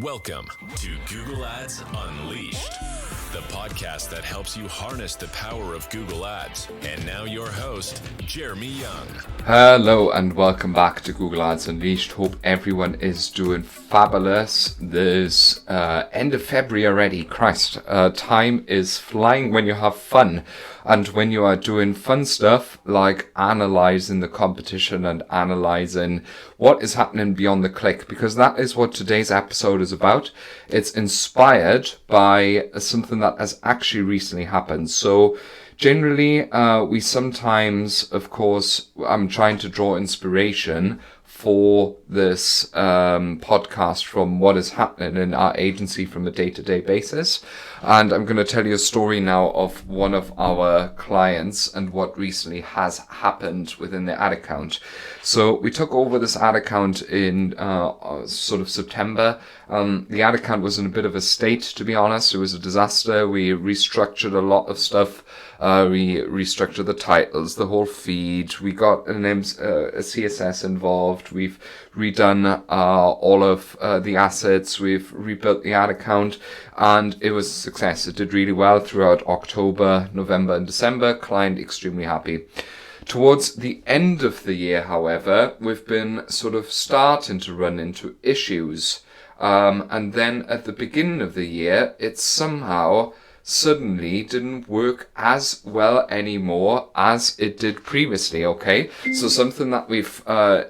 Welcome to Google Ads Unleashed, the podcast that helps you harness the power of Google Ads. And now your host, Jeremy Young. Hello and welcome back to Google Ads Unleashed. Hope everyone is doing fabulous. There's end of February already. Christ, time is flying when you have fun. And when you are doing fun stuff like analysing the competition and analysing what is happening beyond the click, because that is what today's episode is about. It's inspired by something that has actually recently happened. So generally, we sometimes, of course, I'm trying to draw inspiration for this podcast from what is happening in our agency from a day-to-day basis. And I'm going to tell you a story now of one of our clients and what recently has happened within the ad account. So we took over this ad account in sort of September. The ad account was in a bit of a state, to be honest. It was a disaster. We restructured a lot of stuff. We restructured the titles, the whole feed. We got a CSS involved. We've redone all of the assets. We've rebuilt the ad account, and it was a success. It did really well throughout October, November, and December. Client extremely happy. Towards the end of the year, however, we've been sort of starting to run into issues. And then at the beginning of the year, it somehow suddenly didn't work as well anymore as it did previously, okay? So something that we've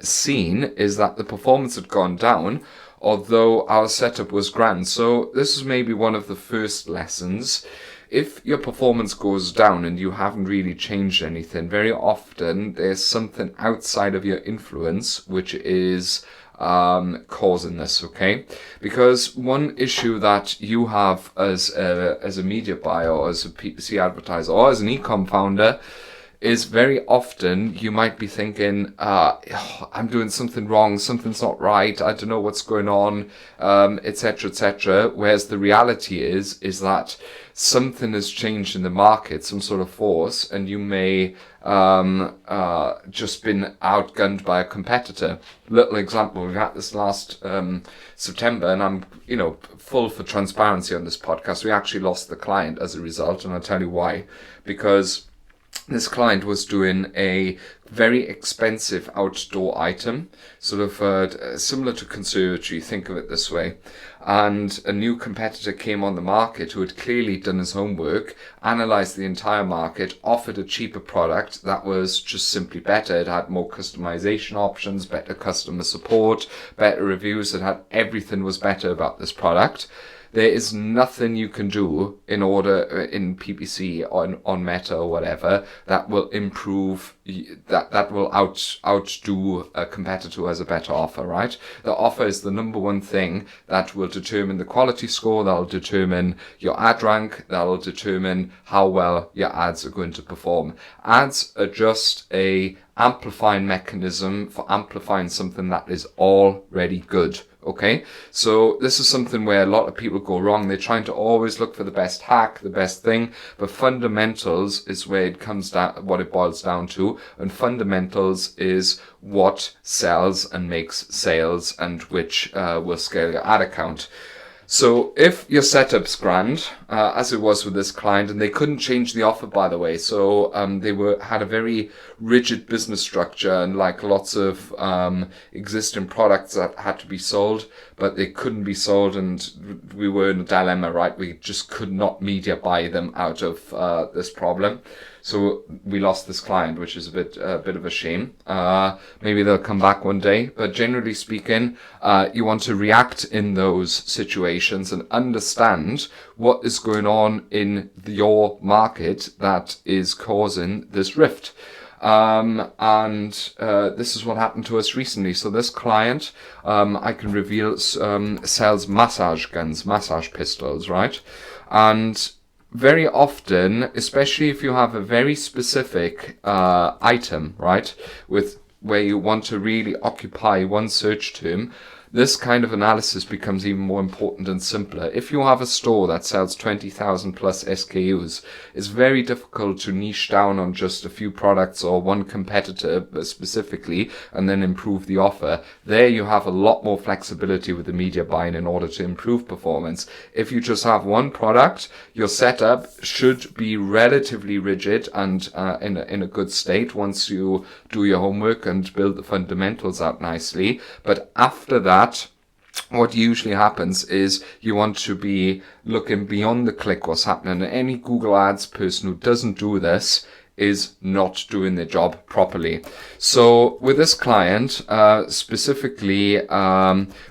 seen is that the performance had gone down, although our setup was grand. So this is maybe one of the first lessons. If your performance goes down and you haven't really changed anything, very often there's something outside of your influence which is causing this, okay? Because one issue that you have as a media buyer or as a PPC advertiser or as an e-com founder is very often you might be thinking, I'm doing something wrong, something's not right, I don't know what's going on, etc., etc. Whereas the reality is that something has changed in the market, some sort of force, and you may just been outgunned by a competitor. Little example, we had this last September, and I'm full for transparency on this podcast. We actually lost the client as a result, and I'll tell you why. Because this client was doing a very expensive outdoor item, sort of similar to conservatory, think of it this way. And a new competitor came on the market who had clearly done his homework, analysed the entire market, offered a cheaper product that was just simply better. It had more customization options, better customer support, better reviews. It had everything was better about this product. There is nothing you can do in PPC on Meta or whatever that will improve, that will outdo a competitor who has a better offer, right? The offer is the number one thing that will determine the quality score, that will determine your ad rank, that will determine how well your ads are going to perform. Ads are just a amplifying mechanism for amplifying something that is already good. Okay, so this is something where a lot of people go wrong. They're trying to always look for the best hack, the best thing, but fundamentals is where it comes down, what it boils down to. And fundamentals is what sells and makes sales and which will scale your ad account. So if your setup's grand, as it was with this client, and they couldn't change the offer, by the way, so they had a very rigid business structure and like lots of existing products that had to be sold, but they couldn't be sold, and we were in a dilemma, right? We just could not media buy them out of this problem. So we lost this client, which is a bit of a shame. Maybe they'll come back one day. But generally speaking, you want to react in those situations and understand what is going on in your market that is causing this rift. This is what happened to us recently. So this client, I can reveal, sells massage guns, massage pistols, right? And very often, especially if you have a very specific item, right, where you want to really occupy one search term, this kind of analysis becomes even more important and simpler. If you have a store that sells 20,000 plus SKUs, it's very difficult to niche down on just a few products or one competitor specifically and then improve the offer. There you have a lot more flexibility with the media buying in order to improve performance. If you just have one product, your setup should be relatively rigid and in a good state once you do your homework and build the fundamentals out nicely. But after that, what usually happens is you want to be looking beyond the click, what's happening. And any Google Ads person who doesn't do this is not doing their job properly. So with this client, specifically,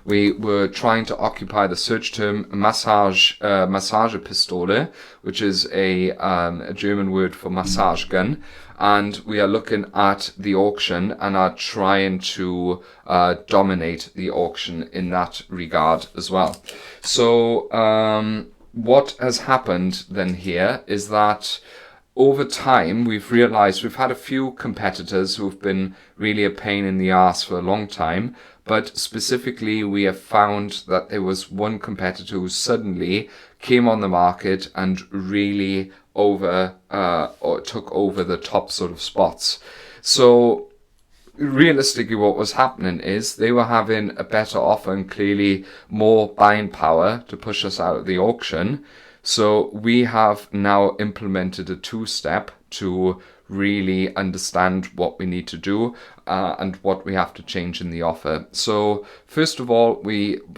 we were trying to occupy the search term Massagepistole, which is a German word for massage gun. And we are looking at the auction and are trying to dominate the auction in that regard as well. So what has happened then here is that over time, we've realized we've had a few competitors who've been really a pain in the ass for a long time, but specifically we have found that there was one competitor who suddenly came on the market and really took over the top sort of spots. So realistically what was happening is they were having a better offer and clearly more buying power to push us out of the auction. So we have now implemented a two-step to really understand what we need to do and what we have to change in the offer. So first of all,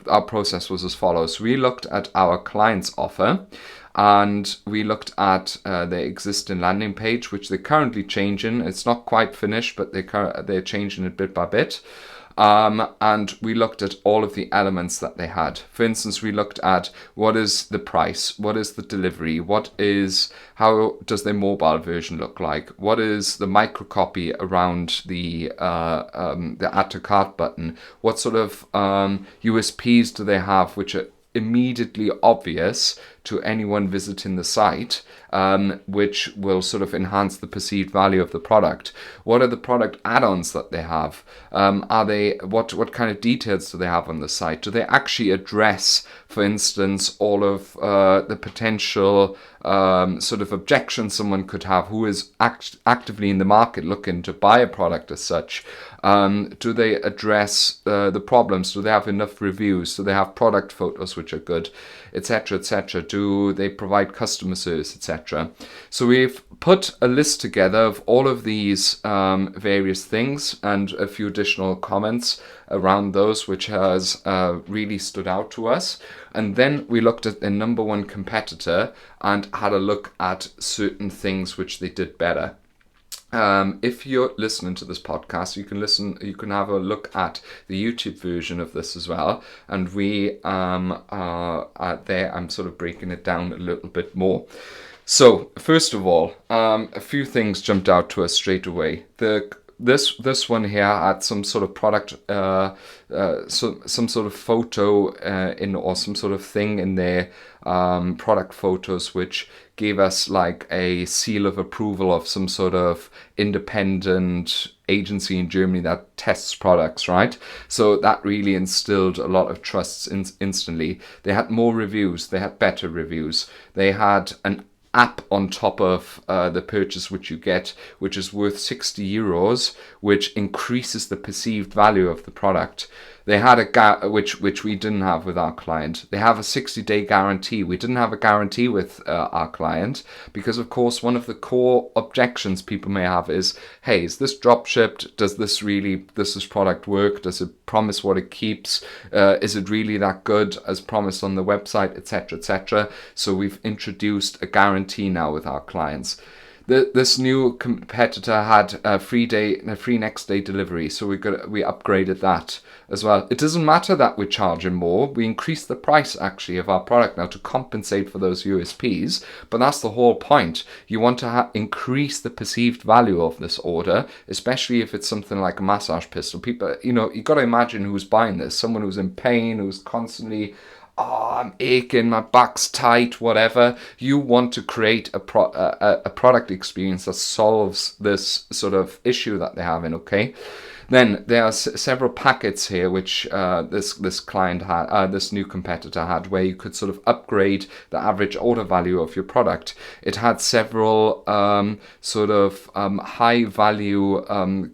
our process was as follows. We looked at our client's offer and we looked at the existing landing page, which they're currently changing. It's not quite finished, but they're changing it bit by bit. And we looked at all of the elements that they had. For instance, we looked at what is the price, what is the delivery, how does their mobile version look like, what is the microcopy around the add to cart button, what sort of USPs do they have which are immediately obvious to anyone visiting the site, which will sort of enhance the perceived value of the product. What are the product add-ons that they have? What kind of details do they have on the site? Do they actually address, for instance, all of the potential sort of objections someone could have who is actively in the market looking to buy a product as such? Do they address the problems? Do they have enough reviews? Do they have product photos which are good, etc., etc.? Do they provide customer service, etc.? So we've put a list together of all of these various things and a few additional comments around those, which has really stood out to us. And then we looked at the number one competitor and had a look at certain things which they did better. If you're listening to this podcast, you can have a look at the YouTube version of this as well. And we there, I'm sort of breaking it down a little bit more. So first of all, a few things jumped out to us straight away. This one here had some sort of product, some sort of photo or some sort of thing in their product photos, which gave us like a seal of approval of some sort of independent agency in Germany that tests products, right? So that really instilled a lot of trust instantly. They had more reviews, they had better reviews, they had an app on top of the purchase which you get, which is worth 60 euros, which increases the perceived value of the product. They had which we didn't have with our client. They have a 60-day guarantee. We didn't have a guarantee with our client because, of course, one of the core objections people may have is, hey, is this drop shipped? Does this product work? Does it promise what it keeps? Is it really that good as promised on the website, etc., etc.? So we've introduced a guarantee now with our clients. This new competitor had a free next day delivery, so we upgraded that as well. It doesn't matter that we're charging more. We increased the price actually of our product now to compensate for those USPs, but that's the whole point. You want to increase the perceived value of this order, especially if it's something like a massage pistol. People, you got to imagine who's buying this. Someone who's in pain, who's constantly, I'm aching, my back's tight, whatever. You want to create a product experience that solves this sort of issue that they're having, okay? Then there are several packets here which this client had, this new competitor had, where you could sort of upgrade the average order value of your product. It had several high value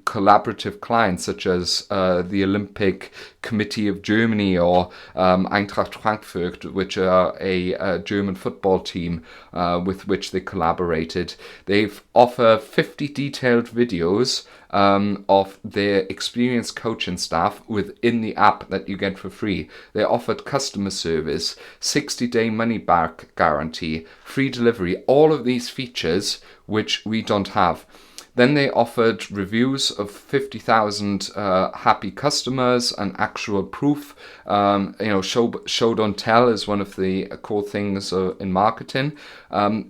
collaborative clients, such as the Olympic Committee of Germany or Eintracht Frankfurt, which are a German football team with which they collaborated. They've offered 50 detailed videos of their experienced coaching staff within the app that you get for free. They offered customer service, 60-day money back guarantee, free delivery, all of these features which we don't have. Then they offered reviews of 50,000 happy customers and actual proof. Show don't tell is one of the core things in marketing,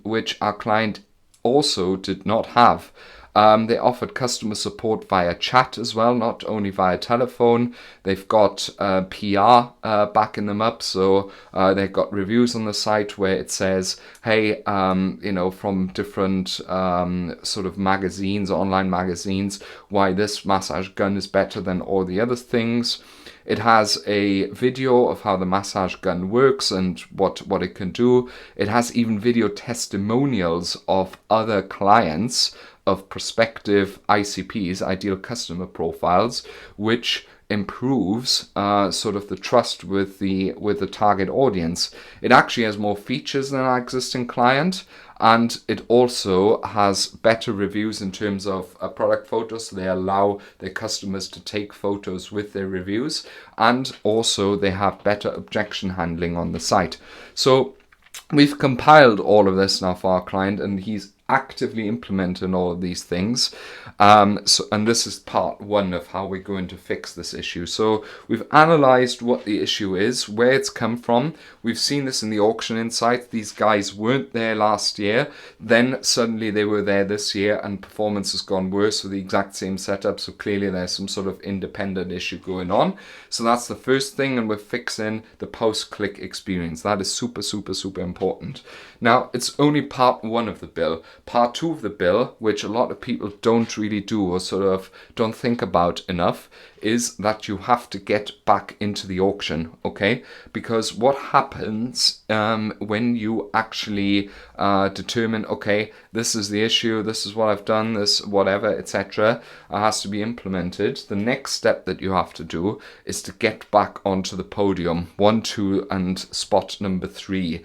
which our client also did not have. They offered customer support via chat as well, not only via telephone. They've got PR backing them up, so they've got reviews on the site where it says, hey, from different sort of magazines, online magazines, why this massage gun is better than all the other things. It has a video of how the massage gun works and what it can do. It has even video testimonials of other clients, of prospective ICPs, ideal customer profiles, which improves sort of the trust with the target audience. It actually has more features than our existing client, and it also has better reviews in terms of product photos. So they allow their customers to take photos with their reviews, and also they have better objection handling on the site. So we've compiled all of this now for our client, and he's actively implementing all of these things. And this is part one of how we're going to fix this issue. So we've analyzed what the issue is, where it's come from. We've seen this in the auction insights. These guys weren't there last year. Then suddenly they were there this year, and performance has gone worse with the exact same setup. So clearly there's some sort of independent issue going on. So that's the first thing, and we're fixing the post-click experience. That is super, super, super important. Now, it's only part one of the bill. Part two of the bill, which a lot of people don't really do or sort of don't think about enough, is that you have to get back into the auction, okay? Because what happens when you actually determine, okay, this is the issue, this is what I've done, this whatever, etc., has to be implemented. The next step that you have to do is to get back onto the podium, 1, 2, and spot number 3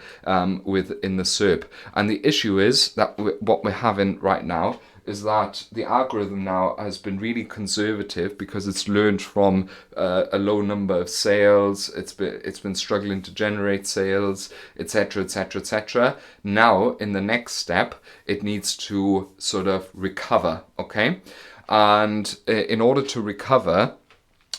within the SERP. And the issue is that what we're having right now is that the algorithm now has been really conservative because it's learned from a low number of sales. It's been struggling to generate sales, etc., etc., etc. Now, in the next step, it needs to sort of recover, okay? And in order to recover,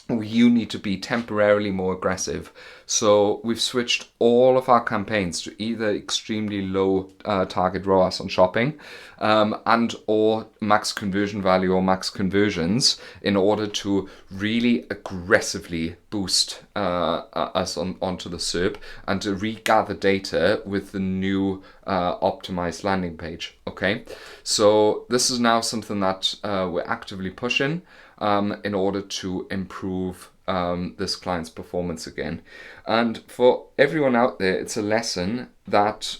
you need to be temporarily more aggressive. So we've switched all of our campaigns to either extremely low target ROAS on shopping and or max conversion value or max conversions in order to really aggressively boost us onto the SERP and to regather data with the new optimized landing page. Okay, so this is now something that we're actively pushing in order to improve this client's performance again. And for everyone out there, it's a lesson that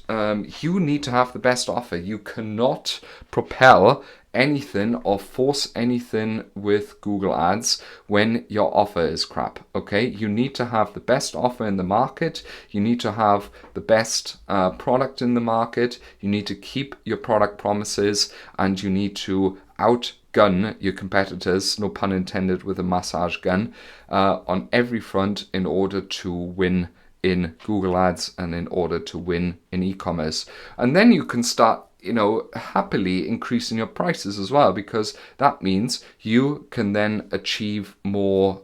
you need to have the best offer. You cannot propel anything or force anything with Google Ads when your offer is crap, okay? You need to have the best offer in the market. You need to have the best product in the market. You need to keep your product promises, and you need to outgun your competitors, no pun intended, with a massage gun on every front in order to win in Google Ads and in order to win in e-commerce. And then you can start happily increasing your prices as well, because that means you can then achieve more,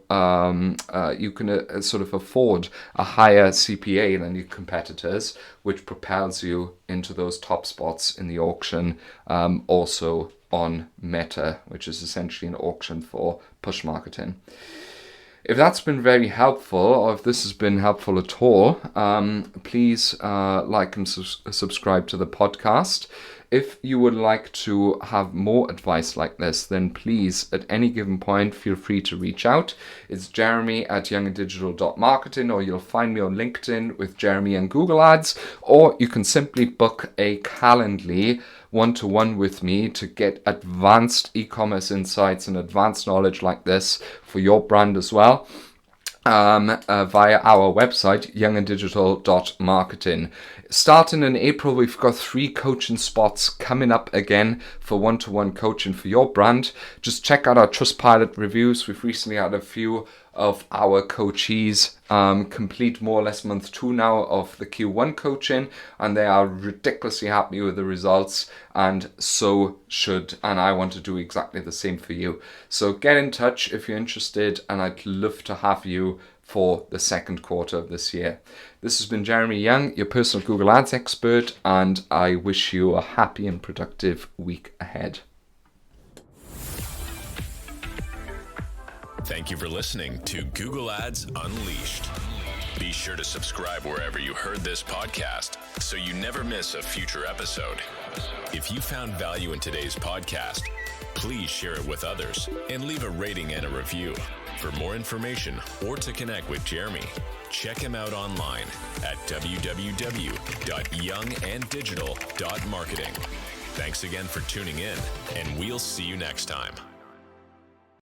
you can sort of afford a higher CPA than your competitors, which propels you into those top spots in the auction, also on Meta, which is essentially an auction for push marketing. If that's been very helpful, or if this has been helpful at all, please like and subscribe to the podcast. If you would like to have more advice like this, then please, at any given point, feel free to reach out. It's jeremy@younganddigital.marketing, or you'll find me on LinkedIn with Jeremy and Google Ads, or you can simply book a Calendly one-to-one with me to get advanced e-commerce insights and advanced knowledge like this for your brand as well. Via our website, younganddigital.marketing. Starting in April, we've got 3 coaching spots coming up again for one-to-one coaching for your brand. Just check out our Trustpilot reviews. We've recently had a few of our coachees complete more or less month 2 now of the Q1 coaching, and they are ridiculously happy with the results, and so should, and I want to do exactly the same for you. So get in touch if you're interested, and I'd love to have you for the second quarter of this year. This has been Jeremy Young, your personal Google Ads expert, and I wish you a happy and productive week ahead. Thank you for listening to Google Ads Unleashed. Be sure to subscribe wherever you heard this podcast so you never miss a future episode. If you found value in today's podcast, please share it with others and leave a rating and a review. For more information or to connect with Jeremy, check him out online at www.younganddigital.marketing. Thanks again for tuning in, and we'll see you next time.